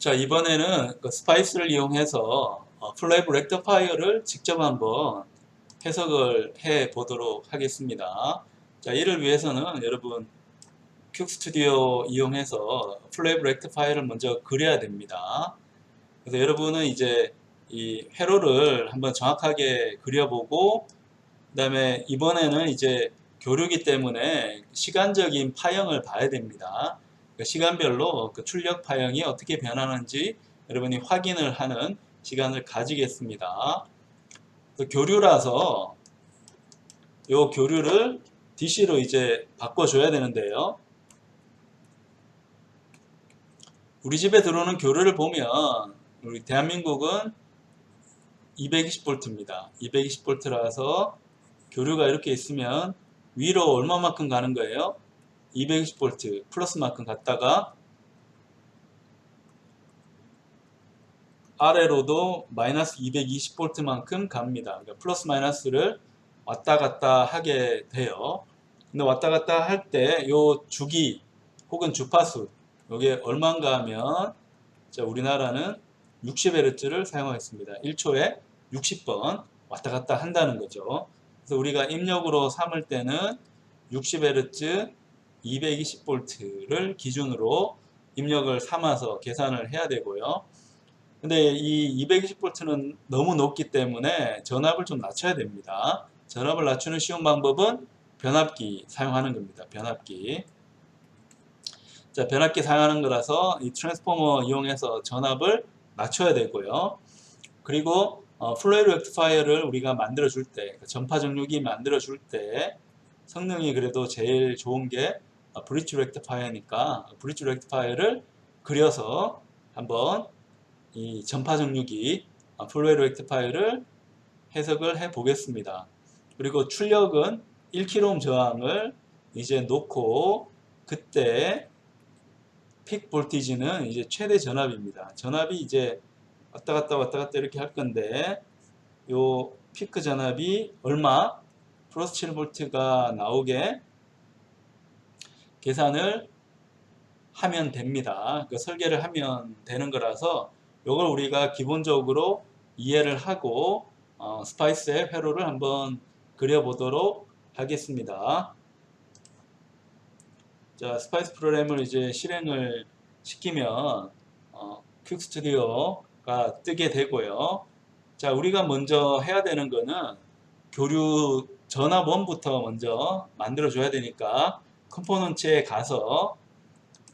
자, 이번에는 그 스파이스를 이용해서 플랩 렉터파이어를 직접 한번 해석을 해 보도록 하겠습니다. 자, 이를 위해서는 여러분 퀵 스튜디오 이용해서 플랩 렉터파이어를 먼저 그려야 됩니다. 그래서 여러분은 이제 이 회로를 한번 정확하게 그려보고, 그 다음에 이번에는 이제 교류기 때문에 시간적인 파형을 봐야 됩니다. 그 시간별로 그 출력 파형이 어떻게 변하는지 여러분이 확인을 하는 시간을 가지겠습니다. 교류라서 이 교류를 DC로 이제 바꿔줘야 되는데요. 우리 집에 들어오는 교류를 보면 우리 대한민국은 220V입니다. 220V라서 교류가 이렇게 있으면 위로 얼마만큼 가는 거예요? 220V 플러스만큼 갔다가 아래로도 마이너스 220V만큼 갑니다. 그러니까 플러스 마이너스를 왔다 갔다 하게 돼요. 근데 왔다 갔다 할 때 요 주기 혹은 주파수 이게 얼마인가 하면, 자, 우리나라는 60Hz를 사용하겠습니다. 1초에 60번 왔다 갔다 한다는 거죠. 그래서 우리가 입력으로 삼을 때는 60Hz 220V를 기준으로 입력을 삼아서 계산을 해야 되고요. 근데 이 220V는 너무 높기 때문에 전압을 좀 낮춰야 됩니다. 전압을 낮추는 쉬운 방법은 변압기 사용하는 겁니다. 변압기. 자, 변압기 사용하는 거라서 이 트랜스포머 이용해서 전압을 낮춰야 되고요. 그리고 플레이 렉티파이어를 우리가 만들어 줄 때, 전파 정류기 만들어 줄 때 성능이 그래도 제일 좋은 게 브릿지 렉티파이어니까 브릿지 렉티파이어를 그려서 한번 이 전파 정류기 플레이 렉티파이어를 해석을 해 보겠습니다. 그리고 출력은 1kΩ 저항을 이제 놓고, 그때 픽 볼티지는 이제 최대 전압입니다. 전압이 이제 왔다 갔다 이렇게 할 건데, 요 피크 전압이 얼마? 플러스 7V가 나오게 계산을 하면 됩니다. 그 설계를 하면 되는 거라서 요걸 우리가 기본적으로 이해를 하고 스파이스의 회로를 한번 그려보도록 하겠습니다. 자, 스파이스 프로그램을 이제 실행을 시키면 퀵 스튜디오가 뜨게 되고요. 자, 우리가 먼저 해야 되는 거는 교류 전압원부터 먼저 만들어 줘야 되니까 컴포넌트에 가서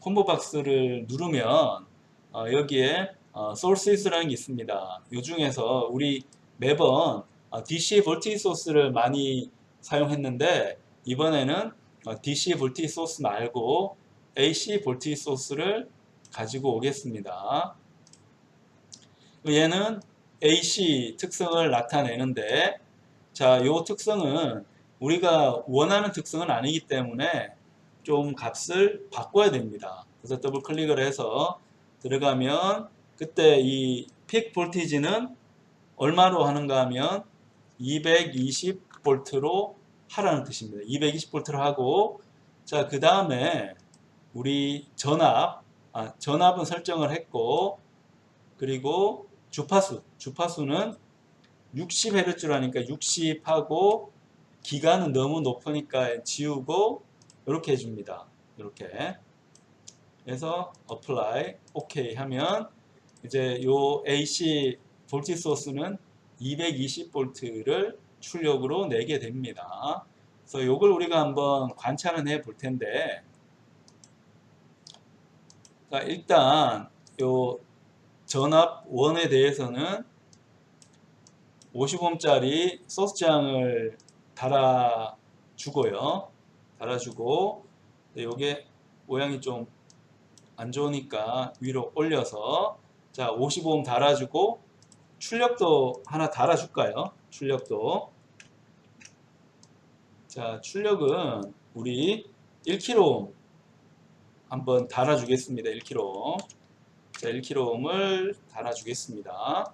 콤보 박스를 누르면 여기에 소스라는 게 있습니다. 이 중에서 우리 매번 DC 볼티지 소스를 많이 사용했는데, 이번에는 DC 볼티지 소스 말고 AC 볼티지 소스를 가지고 오겠습니다. 얘는 AC 특성을 나타내는데, 자, 요 특성은 우리가 원하는 특성은 아니기 때문에 좀 값을 바꿔야 됩니다. 그래서 더블 클릭을 해서 들어가면, 그때 이 픽 볼티지는 얼마로 하는가 하면 220V로 하라는 뜻입니다. 220V로 하고, 자, 그 다음에 우리 전압은 설정을 했고, 그리고 주파수는 60Hz라니까 60하고, 기간은 너무 높으니까 지우고 이렇게 해줍니다. 이렇게 해서 apply, OK 하면 이제 요 AC 볼티 소스는 220V를 출력으로 내게 됩니다. 그래서 요걸 우리가 한번 관찰은 해 볼 텐데, 자, 일단 요 전압 1에 대해서는 50Ω짜리 소스장을 달아주고요. 달아주고, 요게 모양이 좀 안 좋으니까 위로 올려서, 자, 55Ω 달아주고, 출력도 하나 달아줄까요? 출력도. 자, 출력은 우리 1kΩ 한번 달아주겠습니다. 1kΩ. 자, 1kΩ을 달아주겠습니다.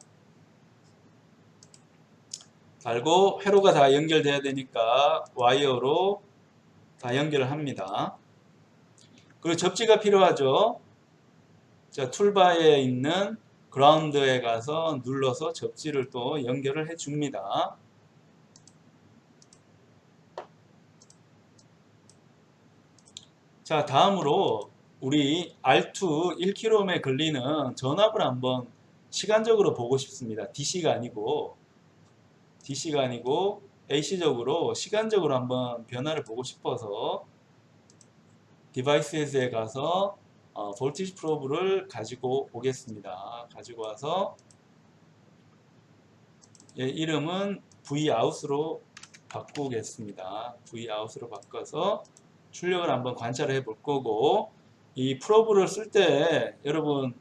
달고, 회로가 다 연결돼야 되니까 와이어로 다 연결을 합니다. 그리고 접지가 필요하죠. 자, 툴바에 있는 그라운드에 가서 눌러서 접지를 또 연결을 해 줍니다. 자, 다음으로 우리 R2 1km에 걸리는 전압을 한번 시간적으로 보고 싶습니다. DC가 아니고 AC적으로 시간적으로 한번 변화를 보고 싶어서 디바이스에 가서 볼티지 프로브를 가지고 오겠습니다. 가지고 와서 이름은 Vout으로 바꾸겠습니다. Vout으로 바꿔서 출력을 한번 관찰을 해볼 거고, 이 프로브를 쓸 때 여러분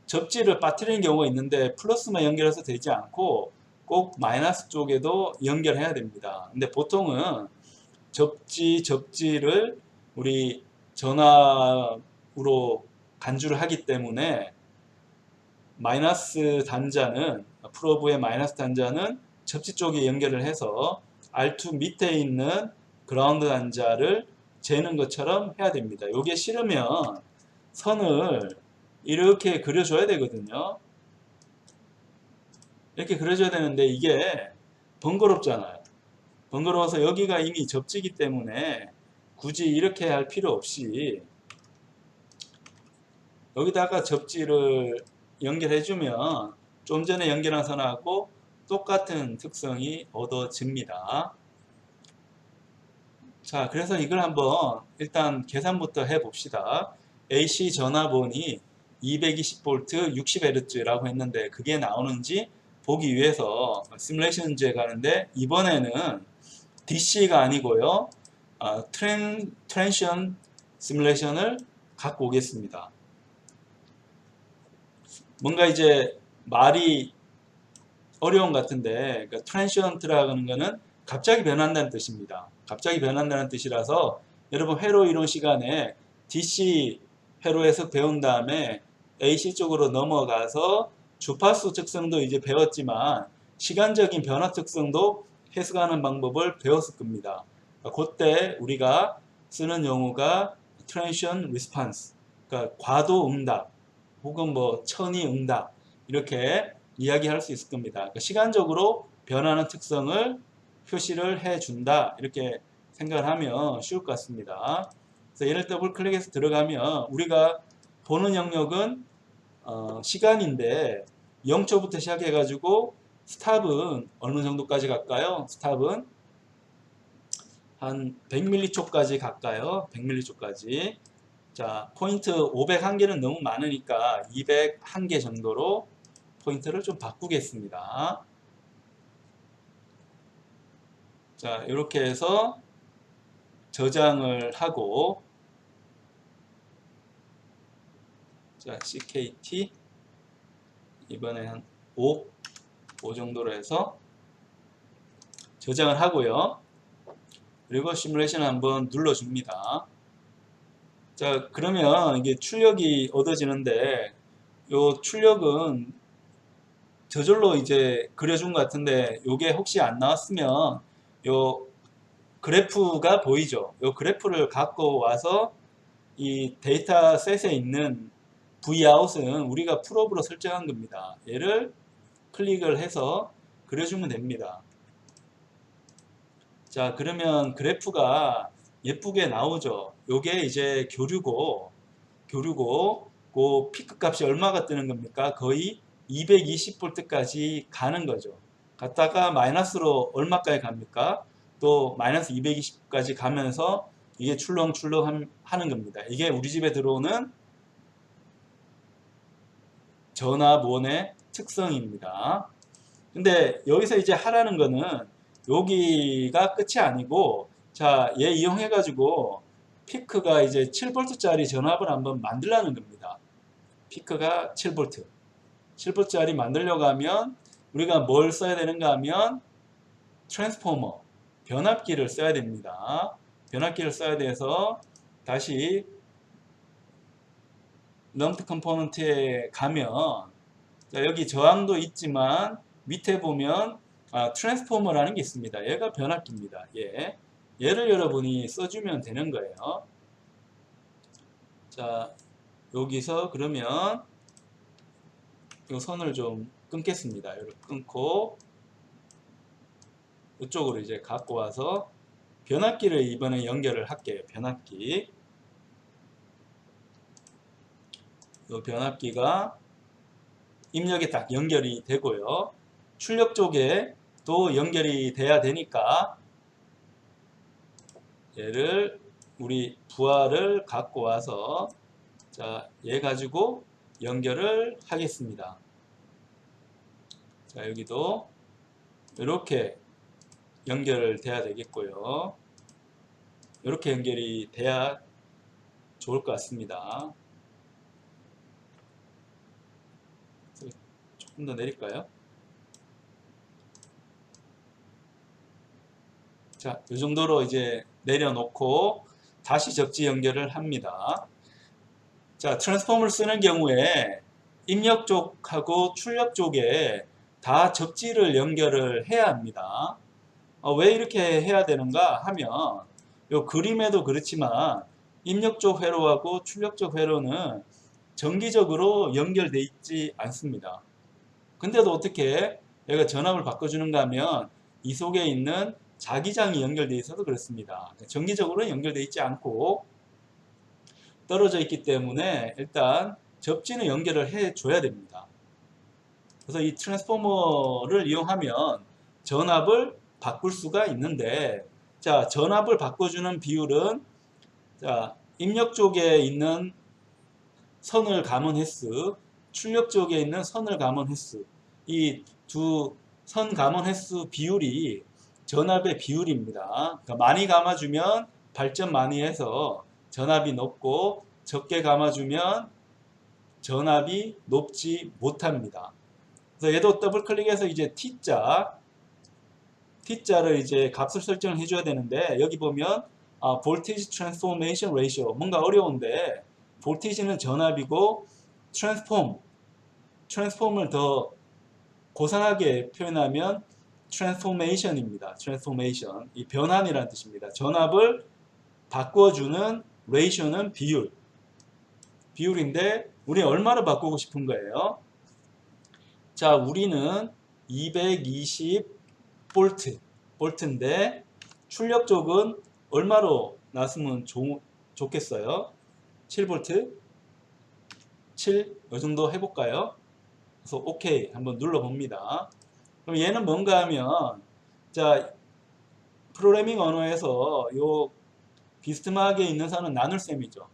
접지를 빠뜨리는 경우가 있는데 플러스만 연결해서 되지 않고 꼭 마이너스 쪽에도 연결해야 됩니다. 근데 보통은 접지를 우리 전압으로 간주를 하기 때문에 마이너스 단자는 프로브의 마이너스 단자는 접지 쪽에 연결을 해서 R2 밑에 있는 그라운드 단자를 재는 것처럼 해야 됩니다. 이게 싫으면 선을 이렇게 그려줘야 되거든요. 이렇게 그려줘야 되는데 이게 번거롭잖아요. 번거로워서 여기가 이미 접지기 때문에 굳이 이렇게 할 필요 없이 여기다가 접지를 연결해주면 좀 전에 연결한 선하고 똑같은 특성이 얻어집니다. 자, 그래서 이걸 한번 일단 계산부터 해봅시다. AC 전압원이 220V 60Hz라고 했는데 그게 나오는지 보기 위해서 시뮬레이션즈에 가는데 이번에는 DC가 아니고요. 트랜션 시뮬레이션을 갖고 오겠습니다. 뭔가 이제 말이 어려운 것 같은데 그러니까 트랜시언트라는 거는 갑자기 변한다는 뜻입니다. 갑자기 변한다는 뜻이라서 여러분 회로 이론 시간에 DC 회로 해석 배운 다음에 AC 쪽으로 넘어가서 주파수 특성도 이제 배웠지만 시간적인 변화 특성도 해석하는 방법을 배웠을 겁니다. 그때 우리가 쓰는 용어가 트랜시언 리스폰스, 그러니까 과도 응답 혹은 뭐 천이 응답 이렇게 이야기할 수 있을 겁니다. 그러니까 시간적으로 변하는 특성을 표시를 해준다 이렇게 생각을 하면 쉬울 것 같습니다. 그래서 얘를 더블 클릭해서 들어가면 우리가 보는 영역은 시간인데 0초부터 시작해 가지고 스탑은 어느 정도까지 갈까요? 스탑은 한 100mC까지 갈까요? 100mC까지. 자, 포인트 501개는 너무 많으니까 201개 정도로 포인트를 좀 바꾸겠습니다. 자, 이렇게 해서 저장을 하고, 자, CKT 이번에 한 5 정도로 해서 저장을 하고요. 그리고 시뮬레이션 한번 눌러줍니다. 자, 그러면 이게 출력이 얻어지는데, 요 출력은 저절로 이제 그려준 것 같은데, 요게 혹시 안 나왔으면 요 그래프가 보이죠? 요 그래프를 갖고 와서 이 데이터셋에 있는 Vout은 우리가 프로브로 설정한 겁니다. 얘를 클릭을 해서 그려주면 됩니다. 자, 그러면 그래프가 예쁘게 나오죠. 요게 이제 교류고 그 피크 값이 얼마가 뜨는 겁니까? 거의 220V까지 가는 거죠. 갔다가 마이너스로 얼마까지 갑니까? 또 마이너스 220까지 가면서 이게 출렁출렁 하는 겁니다. 이게 우리 집에 들어오는 전압원의 특성입니다. 근데 여기서 이제 하라는 거는 여기가 끝이 아니고, 자, 얘 이용해 가지고 피크가 이제 7V짜리 전압을 한번 만들라는 겁니다. 피크가 7V 7V짜리 만들려고 하면 우리가 뭘 써야 되는가 하면 트랜스포머 변압기를 써야 됩니다. 변압기를 써야 돼서 다시 럼프 컴포넌트에 가면, 자, 여기 저항도 있지만 밑에 보면 트랜스포머라는 게 있습니다. 얘가 변압기입니다. 얘를 여러분이 써주면 되는 거예요. 자, 여기서 그러면 이 선을 좀 끊겠습니다. 이렇게 끊고 이쪽으로 이제 갖고 와서 변압기를 이번에 연결을 할게요. 변압기. 이 변압기가 입력에 딱 연결이 되고요. 출력 쪽에 또 연결이 돼야 되니까 얘를 우리 부하를 갖고 와서 자, 얘 가지고 연결을 하겠습니다. 자, 여기도 이렇게 연결돼야 되겠고요. 이렇게 연결이 돼야 좋을 것 같습니다. 조금 더 내릴까요? 자, 이 정도로 이제 내려놓고 다시 접지 연결을 합니다. 자, 트랜스폼을 쓰는 경우에 입력 쪽하고 출력 쪽에 다 접지를 연결을 해야 합니다. 왜 이렇게 해야 되는가 하면 요 그림에도 그렇지만 입력 쪽 회로하고 출력 쪽 회로는 정기적으로 연결되어 있지 않습니다. 근데도 어떻게 얘가 전압을 바꿔주는가 하면 이 속에 있는 자기장이 연결되어 있어서 그렇습니다. 정기적으로 연결되어 있지 않고 떨어져 있기 때문에 일단 접지는 연결을 해줘야 됩니다. 그래서 이 트랜스포머를 이용하면 전압을 바꿀 수가 있는데, 자, 전압을 바꿔주는 비율은 자, 입력 쪽에 있는 선을 감은 횟수, 출력 쪽에 있는 선을 감은 횟수, 이 두 선 감은 횟수 비율이 전압의 비율입니다. 그러니까 많이 감아주면 발전 많이 해서 전압이 높고 적게 감아주면 전압이 높지 못합니다. 그래서 얘도 더블 클릭해서 이제 T자를 이제 값을 설정을 해줘야 되는데, 여기 보면 voltage transformation ratio 뭔가 어려운데 voltage는 전압이고 transform을 더 고상하게 표현하면 transformation입니다. transformation 이 변환이라는 뜻입니다. 전압을 바꿔주는 ratio는 비율인데 우리 얼마로 바꾸고 싶은 거예요? 자, 우리는 220볼트인데 출력 쪽은 얼마로 놨으면 좋겠어요? 7볼트? 7? 이 정도 해볼까요? 그래서 OK 한번 눌러봅니다. 그럼 얘는 뭔가 하면 자, 프로그래밍 언어에서 요 비스듬하게 있는 선은 나눌 셈이죠.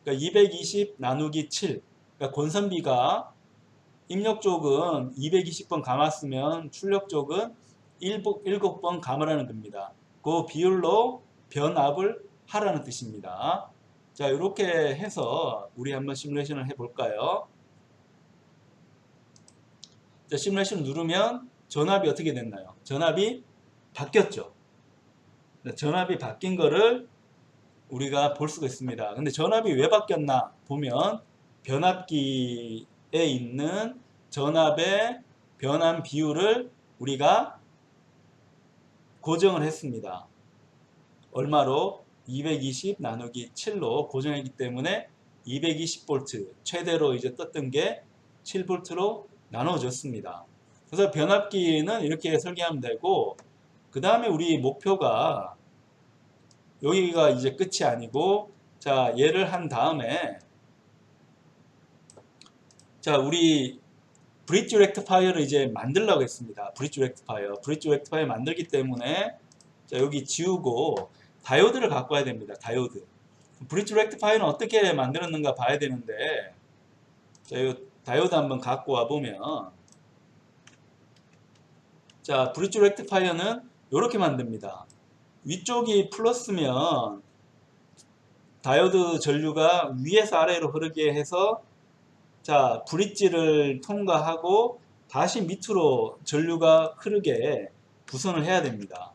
그러니까 220 나누기 7. 그러니까 권선비가 입력 쪽은 220번 감았으면 출력 쪽은 7번 감으라는 겁니다. 그 비율로 변압을 하라는 뜻입니다. 자, 이렇게 해서 우리 한번 시뮬레이션을 해볼까요? 자, 시뮬레이션 누르면 전압이 어떻게 됐나요? 전압이 바뀌었죠. 전압이 바뀐 거를 우리가 볼 수가 있습니다. 근데 전압이 왜 바뀌었나 보면 변압기에 있는 전압의 변환 비율을 우리가 고정을 했습니다. 얼마로? 220 나누기 7로 고정했기 때문에 220V 최대로 이제 떴던 게 7V로 나눠졌습니다. 그래서 변압기는 이렇게 설계하면 되고, 그 다음에 우리 목표가 여기가 이제 끝이 아니고, 자, 얘를 한 다음에 자, 우리 브릿지 렉티파이어를 이제 만들려고 했습니다. 브릿지 렉티파이어 만들기 때문에 자, 여기 지우고 다이오드를 갖고 와야 됩니다. 다이오드. 브릿지 렉티파이어는 어떻게 만들었는가 봐야 되는데, 자, 이 다이오드 한번 갖고 와 보면, 자, 브릿지 렉티파이어는 이렇게 만듭니다. 위쪽이 플러스면 다이오드 전류가 위에서 아래로 흐르게 해서 자, 브릿지를 통과하고 다시 밑으로 전류가 흐르게 구선을 해야 됩니다.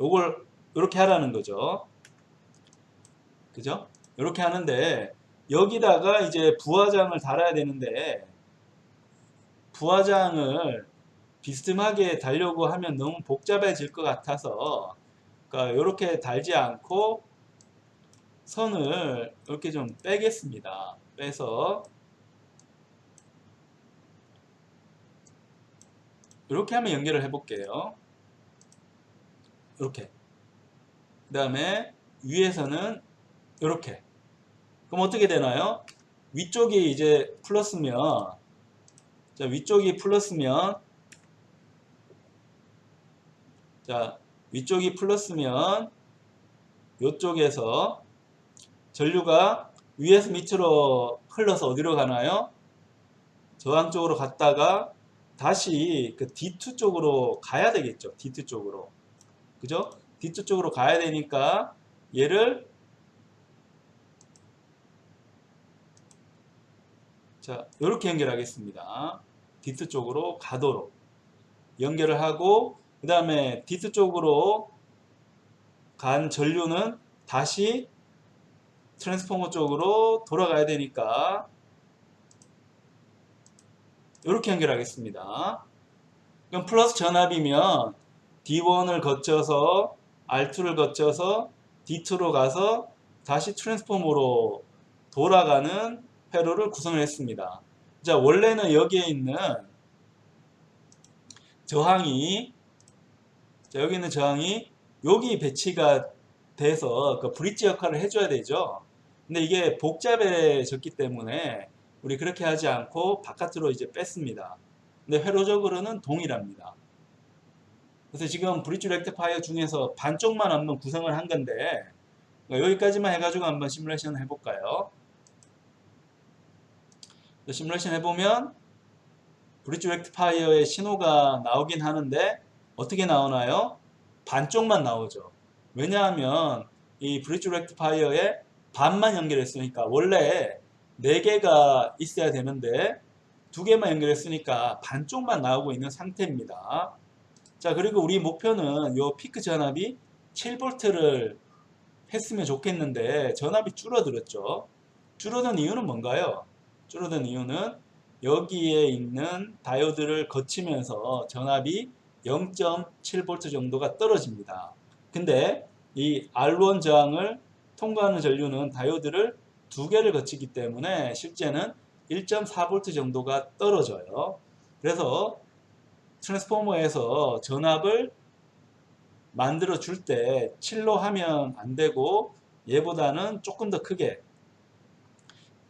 요걸 이렇게 하라는 거죠. 그죠? 이렇게 하는데 여기다가 이제 부하장을 달아야 되는데, 부하장을 비스듬하게 달려고 하면 너무 복잡해질 것 같아서, 그러니까 이렇게 달지 않고 선을 이렇게 좀 빼겠습니다. 빼서 이렇게 하면 연결을 해 볼게요. 이렇게. 그 다음에 위에서는 이렇게. 그럼 어떻게 되나요? 위쪽이 이제 플러스면, 자, 위쪽이 플러스면, 자, 위쪽이 플러스면, 이쪽에서 전류가 위에서 밑으로 흘러서 어디로 가나요? 저항 쪽으로 갔다가 다시 그 D2 쪽으로 가야 되겠죠. D2 쪽으로. 그죠? D2 쪽으로 가야 되니까 얘를 자, 이렇게 연결하겠습니다. D2 쪽으로 가도록 연결을 하고 그 다음에 D2 쪽으로 간 전류는 다시 트랜스포머 쪽으로 돌아가야 되니까 이렇게 연결하겠습니다. 그럼 플러스 전압이면 D1을 거쳐서 R2를 거쳐서 D2로 가서 다시 트랜스포머로 돌아가는 회로를 구성을 했습니다. 자, 원래는 여기에 있는 저항이 자, 여기 있는 저항이 여기 배치가 돼서 그 브릿지 역할을 해줘야 되죠. 근데 이게 복잡해졌기 때문에 우리 그렇게 하지 않고 바깥으로 이제 뺐습니다. 근데 회로적으로는 동일합니다. 그래서 지금 브릿지 렉티파이어 중에서 반쪽만 한번 구성을 한 건데 여기까지만 해가지고 한번 시뮬레이션 해볼까요? 시뮬레이션 해보면 브릿지 렉티파이어의 신호가 나오긴 하는데 어떻게 나오나요? 반쪽만 나오죠. 왜냐하면 이 브릿지 렉티파이어에 반만 연결했으니까 원래 4개가 있어야 되는데 2개만 연결했으니까 반쪽만 나오고 있는 상태입니다. 자, 그리고 우리 목표는 요 피크 전압이 7V를 했으면 좋겠는데 전압이 줄어들었죠. 줄어든 이유는 뭔가요? 줄어든 이유는 여기에 있는 다이오드를 거치면서 전압이 0.7V 정도가 떨어집니다. 근데 이 R1 저항을 통과하는 전류는 다이오드를 2개를 거치기 때문에 실제는 1.4V 정도가 떨어져요. 그래서 트랜스포머에서 전압을 만들어 줄 때 7로 하면 안 되고 얘보다는 조금 더 크게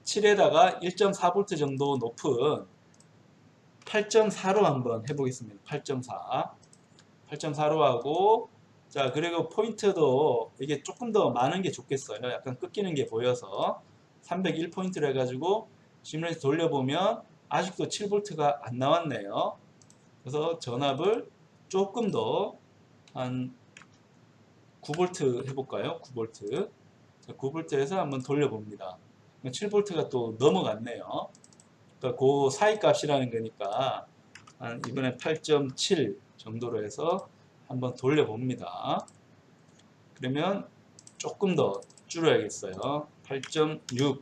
7에다가 1.4V 정도 높은 8.4로 한번 해보겠습니다. 8.4 8.4로 하고 자, 그리고 포인트도 이게 조금 더 많은 게 좋겠어요. 약간 꺾이는 게 보여서 301포인트로 해가지고 시뮬레이션 돌려보면 아직도 7V가 안 나왔네요. 그래서 전압을 조금 더 한 9V 해볼까요? 9V. 9V에서 한번 돌려봅니다. 7V가 또 넘어갔네요. 그러니까 그 사이 값이라는 거니까 한 이번에 8.7 정도로 해서 한번 돌려봅니다. 그러면 조금 더 줄여야겠어요. 8.6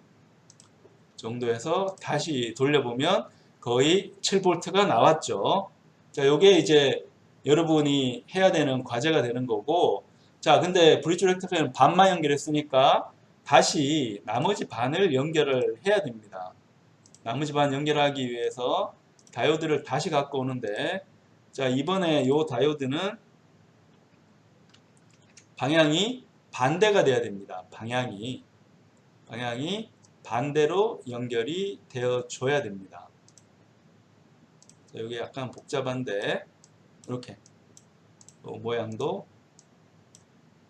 정도에서 다시 돌려보면 거의 7V가 나왔죠. 자, 요게 이제 여러분이 해야 되는 과제가 되는 거고, 자, 근데 브릿지 렉티파이어는 반만 연결했으니까 다시 나머지 반을 연결을 해야 됩니다. 나머지 반 연결하기 위해서 다이오드를 다시 갖고 오는데, 자, 이번에 요 다이오드는 방향이 반대가 돼야 됩니다. 방향이 반대로 연결이 되어 줘야 됩니다. 자, 여기 약간 복잡한데 이렇게 모양도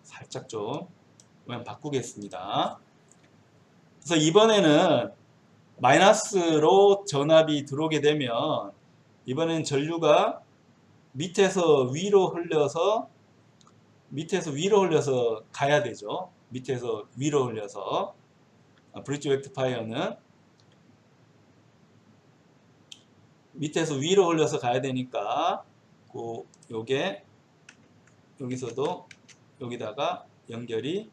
살짝 좀 모양 바꾸겠습니다. 그래서 이번에는 마이너스로 전압이 들어오게 되면 이번엔 전류가 밑에서 위로 흘려서 가야 되죠. 밑에서 위로 흘려서 브릿지 렉티파이어는 밑에서 위로 흘려서 가야 되니까 요게 여기서도 여기다가 연결이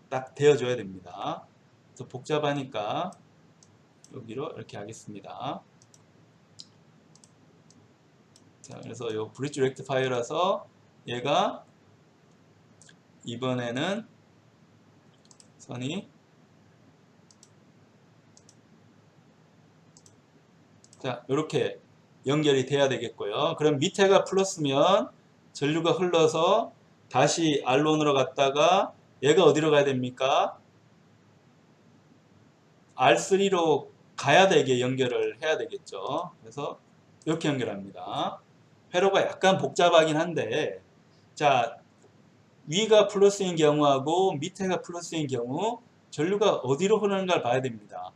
딱 되어줘야 됩니다. 그래서 복잡하니까 여기로 이렇게 하겠습니다. 자, 그래서 요 브릿지 렉티파이어라서 얘가 이번에는 선이. 자, 이렇게 연결이 돼야 되겠고요. 그럼 밑에가 플러스면 전류가 흘러서 다시 R론으로 갔다가 얘가 어디로 가야 됩니까? R3로 가야 되게 연결을 해야 되겠죠. 그래서 이렇게 연결합니다. 회로가 약간 복잡하긴 한데, 자, 위가 플러스인 경우하고 밑에가 플러스인 경우 전류가 어디로 흐르는가를 봐야 됩니다.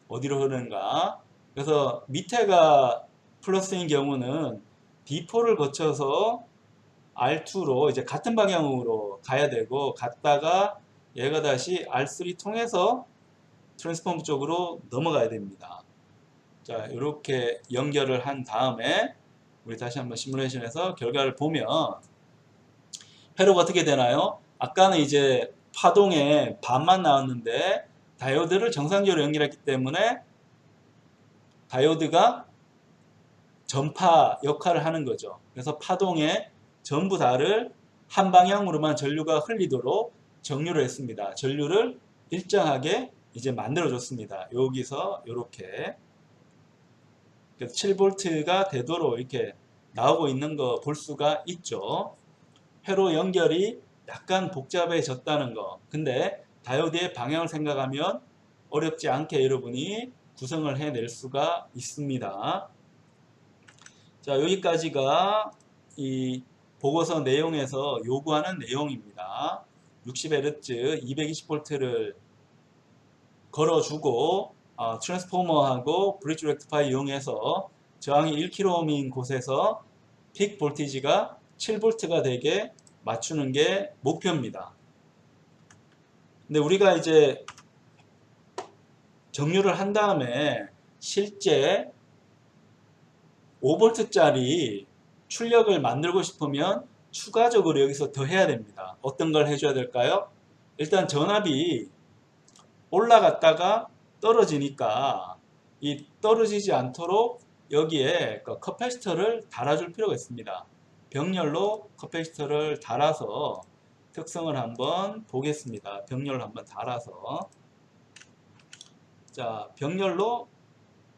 어디로 흐르는가. 그래서 밑에가 플러스인 경우는 D4를 거쳐서 R2로 이제 같은 방향으로 가야 되고, 갔다가 얘가 다시 R3 통해서 트랜스포머 쪽으로 넘어가야 됩니다. 자, 이렇게 연결을 한 다음에 우리 다시 한번 시뮬레이션에서 결과를 보면 회로가 어떻게 되나요? 아까는 이제 파동의 반만 나왔는데 다이오드를 정상적으로 연결했기 때문에 다이오드가 전파 역할을 하는 거죠. 그래서 파동의 전부 다를 한 방향으로만 전류가 흘리도록 정류를 했습니다. 전류를 일정하게 이제 만들어 줬습니다. 여기서 이렇게 7V가 되도록 이렇게 나오고 있는 거 볼 수가 있죠. 회로 연결이 약간 복잡해졌다는 거. 근데 다이오드의 방향을 생각하면 어렵지 않게 여러분이 구성을 해낼 수가 있습니다. 자, 여기까지가 이 보고서 내용에서 요구하는 내용입니다. 60Hz 220V를 걸어주고 트랜스포머하고 브리지 렉티파이 이용해서 저항이 1kΩ인 곳에서 픽 볼티지가 7V가 되게 맞추는 게 목표입니다. 근데 우리가 이제 정류를 한 다음에 실제 5V짜리 출력을 만들고 싶으면 추가적으로 여기서 더 해야 됩니다. 어떤 걸 해줘야 될까요? 일단 전압이 올라갔다가 떨어지니까 이 떨어지지 않도록 여기에 커패시터를 달아줄 필요가 있습니다. 병렬로 커패시터를 달아서 특성을 한번 보겠습니다. 병렬로 한번 달아서, 자, 병렬로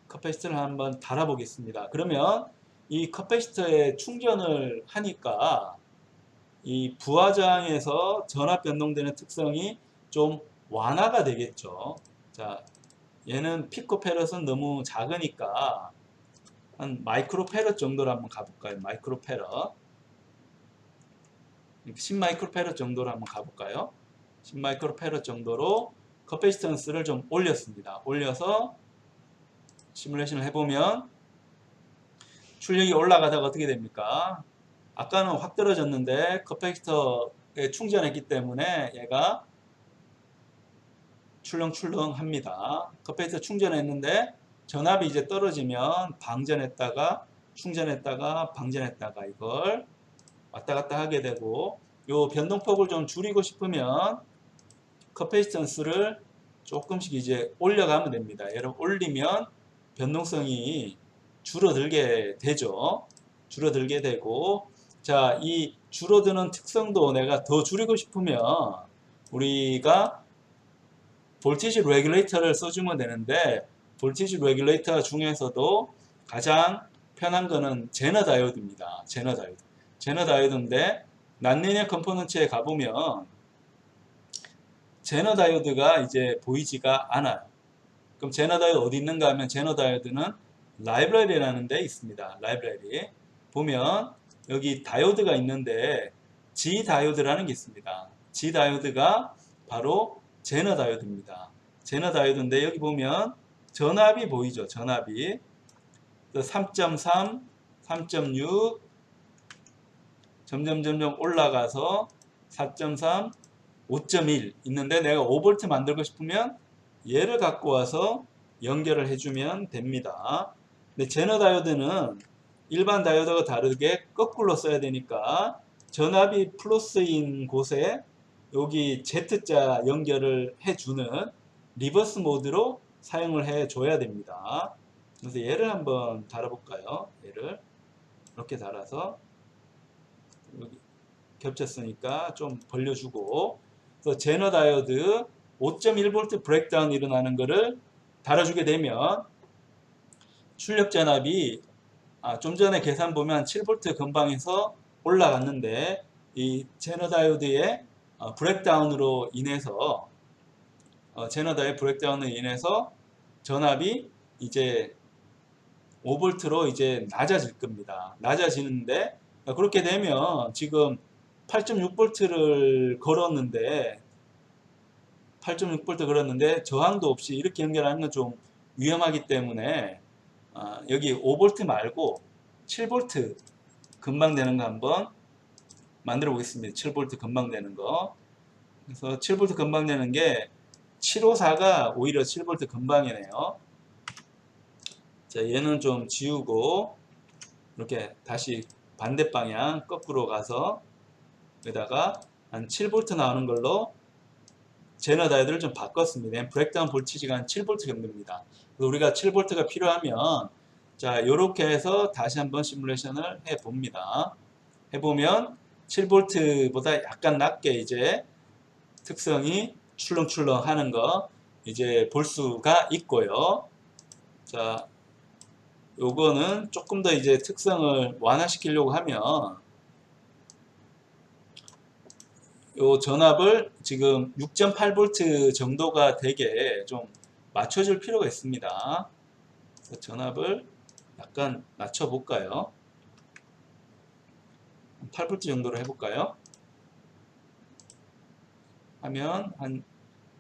커패시터를 한번 달아 보겠습니다. 그러면 이 커패시터에 충전을 하니까 이 부하장에서 전압 변동되는 특성이 좀 완화가 되겠죠. 자, 얘는 피코페럿은 너무 작으니까 한 마이크로페럿 정도로 한번 가볼까요? 마이크로페럿. 10마이크로페럿 정도로 한번 가볼까요? 10마이크로페럿 정도로 커패시턴스를 좀 올렸습니다. 올려서 시뮬레이션을 해보면 출력이 올라가다가 어떻게 됩니까? 아까는 확 떨어졌는데 커패시터에 충전했기 때문에 얘가 출렁출렁 합니다. 커패시터 충전했는데 전압이 이제 떨어지면 방전했다가 충전했다가 방전했다가 이걸 왔다 갔다 하게 되고, 요 변동폭을 좀 줄이고 싶으면 커패시턴스를 조금씩 이제 올려가면 됩니다. 여러분 올리면 변동성이 줄어들게 되죠. 줄어들게 되고, 자, 이 줄어드는 특성도 내가 더 줄이고 싶으면 우리가 볼티지 레귤레이터를 써주면 되는데, 볼티지 레귤레이터 중에서도 가장 편한 거는 제너 다이오드입니다. 제너 다이오드. 제너 다이오드인데 난리니어 컴포넌트에 가보면 제너 다이오드가 이제 보이지가 않아요. 그럼 제너 다이오드 어디 있는가 하면 제너 다이오드는 라이브러리라는 데 있습니다. 라이브러리 보면 여기 다이오드가 있는데 G 다이오드라는 게 있습니다. G 다이오드가 바로 제너 다이오드입니다. 제너 다이오드인데 여기 보면 전압이 보이죠. 전압이 3.3, 3.6 점점 올라가서 4.3, 5.1 있는데 내가 5V 만들고 싶으면 얘를 갖고 와서 연결을 해주면 됩니다. 근데 제너 다이오드는 일반 다이오드와 다르게 거꾸로 써야 되니까 전압이 플러스인 곳에 여기 Z자 연결을 해주는 리버스 모드로 사용을 해줘야 됩니다. 그래서 얘를 한번 달아볼까요? 얘를 이렇게 달아서 여기 겹쳤으니까 좀 벌려주고, 그래서 제너 다이오드 5.1V 브레이크다운 일어나는 것을 달아주게 되면 출력 전압이 좀 전에 계산 보면 7V 근방에서 올라갔는데 이 제너 다이오드의 브레이크다운으로 인해서 제너 다이오드 브레이크다운으로 인해서 전압이 이제 5V로 이제 낮아질 겁니다. 낮아지는데 그렇게 되면 지금 8.6V를 걸었는데 8.6V 걸었는데 저항도 없이 이렇게 연결하는 건 좀 위험하기 때문에 여기 5V 말고 7V 금방 되는 거 한번 만들어 보겠습니다. 7V 금방 되는 거. 그래서 7V 금방 되는 게 754가 오히려 7V 금방이네요. 자, 얘는 좀 지우고 이렇게 다시 반대 방향 거꾸로 가서 여기다가 한 7V 나오는 걸로 제너 다이오드를 좀 바꿨습니다. 브레이크다운 볼티지가 한 7V 정도입니다. 그래서 우리가 7V가 필요하면 자, 이렇게 해서 다시 한번 시뮬레이션을 해 봅니다. 해보면 7V보다 약간 낮게 이제 특성이 출렁출렁 하는 거 이제 볼 수가 있고요. 자, 요거는 조금 더 이제 특성을 완화시키려고 하면 요 전압을 지금 6.8V 정도가 되게 좀 맞춰줄 필요가 있습니다. 그래서 전압을 약간 낮춰 볼까요? 8V 정도로 해볼까요? 하면 한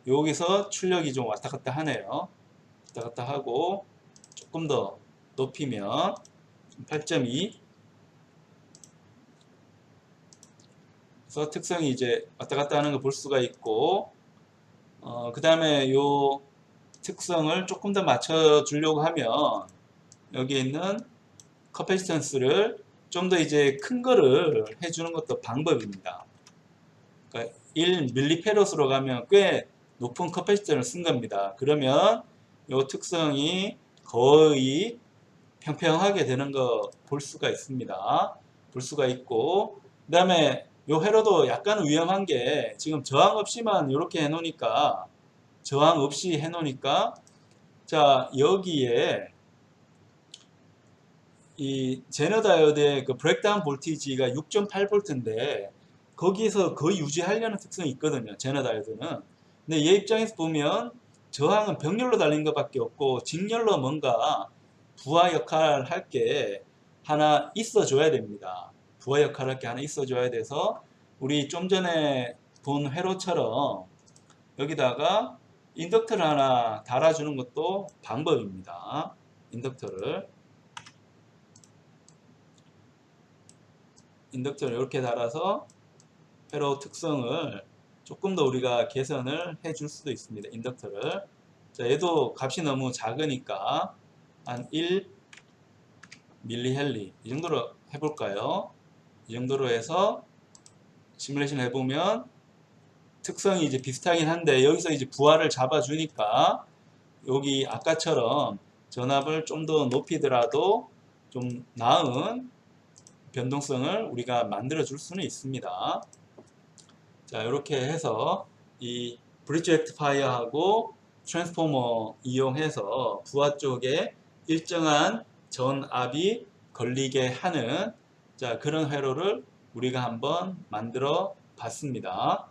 여기서 출력이 좀 왔다 갔다 하네요. 왔다 갔다 하고 조금 더 높이면 8.2. 그래서 특성이 이제 왔다 갔다 하는 거 볼 수가 있고 그 다음에 요 특성을 조금 더 맞춰 주려고 하면 여기 있는 커패시턴스를 좀 더 이제 큰 거를 해주는 것도 방법입니다. 그러니까 1mF로 가면 꽤 높은 커패시턴을 쓴 겁니다. 그러면 요 특성이 거의 평평하게 되는 거 볼 수가 있습니다. 볼 수가 있고 그 다음에 요 회로도 약간 위험한 게 지금 저항 없이만 이렇게 해놓으니까 저항 없이 해놓으니까 자 여기에 이 제너 다이오드의 그 브레이크다운 볼티지가 6.8V인데 거기서 거의 유지하려는 특성이 있거든요. 제너 다이오드는. 근데 얘 입장에서 보면 저항은 병렬로 달린 것밖에 없고 직렬로 뭔가 부하 역할을 할 게 하나 있어 줘야 됩니다. 부하 역할을 할 게 하나 있어 줘야 돼서 우리 좀 전에 본 회로처럼 여기다가 인덕터를 하나 달아주는 것도 방법입니다. 인덕터를 이렇게 달아서 회로 특성을 조금 더 우리가 개선을 해줄 수도 있습니다. 인덕터를. 자, 얘도 값이 너무 작으니까 한 1 밀리헬리 이 정도로 해볼까요? 이 정도로 해서 시뮬레이션 해보면 특성이 이제 비슷하긴 한데 여기서 이제 부하를 잡아주니까 여기 아까처럼 전압을 좀 더 높이더라도 좀 나은 변동성을 우리가 만들어 줄 수는 있습니다. 자, 이렇게 해서 이 브릿지 렉티파이어하고 트랜스포머 이용해서 부하 쪽에 일정한 전압이 걸리게 하는 자, 그런 회로를 우리가 한번 만들어 봤습니다.